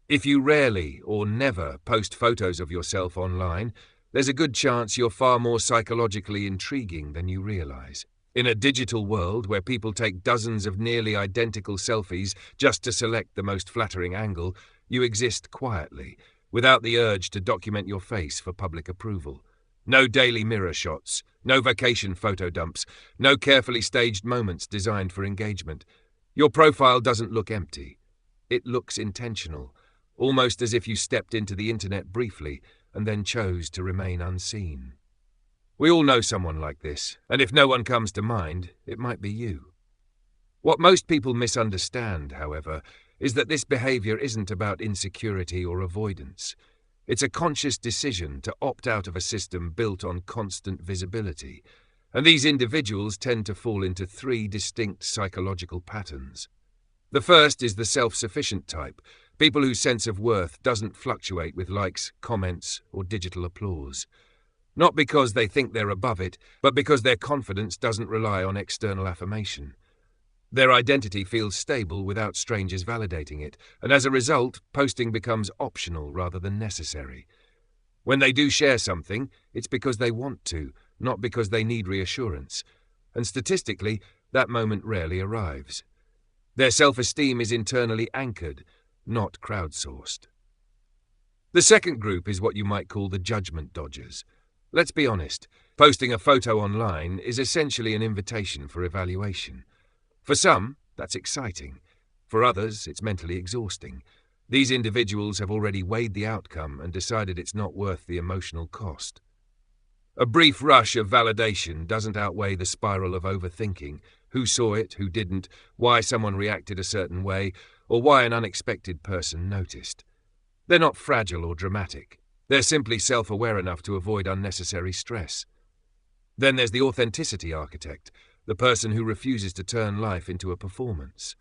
If you rarely or never post photos of yourself online, there's a good chance you're far more psychologically intriguing than you realize. In a digital world where people take dozens of nearly identical selfies just to select the most flattering angle, you exist quietly, without the urge to document your face for public approval. No daily mirror shots, no vacation photo dumps, no carefully staged moments designed for engagement. Your profile doesn't look empty. It looks intentional, almost as if you stepped into the internet briefly and then chose to remain unseen. We all know someone like this, and if no one comes to mind, it might be you. What most people misunderstand, however, is that this behavior isn't about insecurity or avoidance. It's a conscious decision to opt out of a system built on constant visibility, and these individuals tend to fall into three distinct psychological patterns. The first is the self-sufficient type, people whose sense of worth doesn't fluctuate with likes, comments, or digital applause. Not because they think they're above it, but because their confidence doesn't rely on external affirmation. Their identity feels stable without strangers validating it, and as a result, posting becomes optional rather than necessary. When they do share something, it's because they want to, not because they need reassurance. And statistically, that moment rarely arrives. Their self-esteem is internally anchored, not crowdsourced. The second group is what you might call the judgment dodgers. Let's be honest, posting a photo online is essentially an invitation for evaluation. For some, that's exciting. For others, it's mentally exhausting. These individuals have already weighed the outcome and decided it's not worth the emotional cost. A brief rush of validation doesn't outweigh the spiral of overthinking: who saw it, who didn't, why someone reacted a certain way, or why an unexpected person noticed. They're not fragile or dramatic. They're simply self-aware enough to avoid unnecessary stress. Then there's the authenticity architect, the person who refuses to turn life into a performance.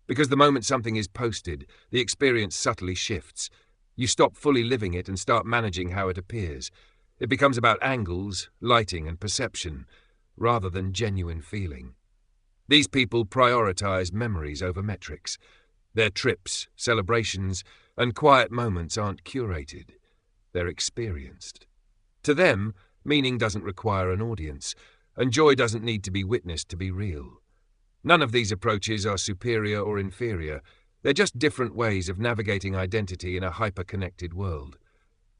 Because the moment something is posted, the experience subtly shifts. You stop fully living it and start managing how it appears. It becomes about angles, lighting, and perception, rather than genuine feeling. These people prioritize memories over metrics. Their trips, celebrations, and quiet moments aren't curated. They're experienced. To them, meaning doesn't require an audience, and joy doesn't need to be witnessed to be real. None of these approaches are superior or inferior. They're just different ways of navigating identity in a hyper-connected world.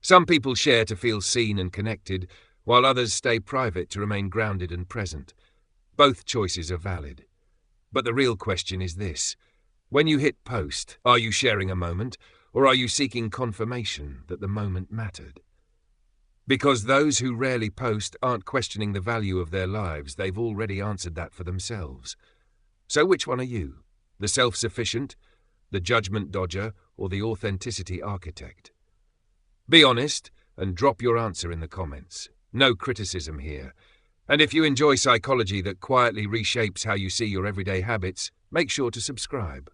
Some people share to feel seen and connected, while others stay private to remain grounded and present. Both choices are valid. But the real question is this: when you hit post, are you sharing a moment, or are you seeking confirmation that the moment mattered? Because those who rarely post aren't questioning the value of their lives, they've already answered that for themselves. So which one are you? The self-sufficient, the judgment dodger, or the authenticity architect? Be honest and drop your answer in the comments. No criticism here. And if you enjoy psychology that quietly reshapes how you see your everyday habits, make sure to subscribe.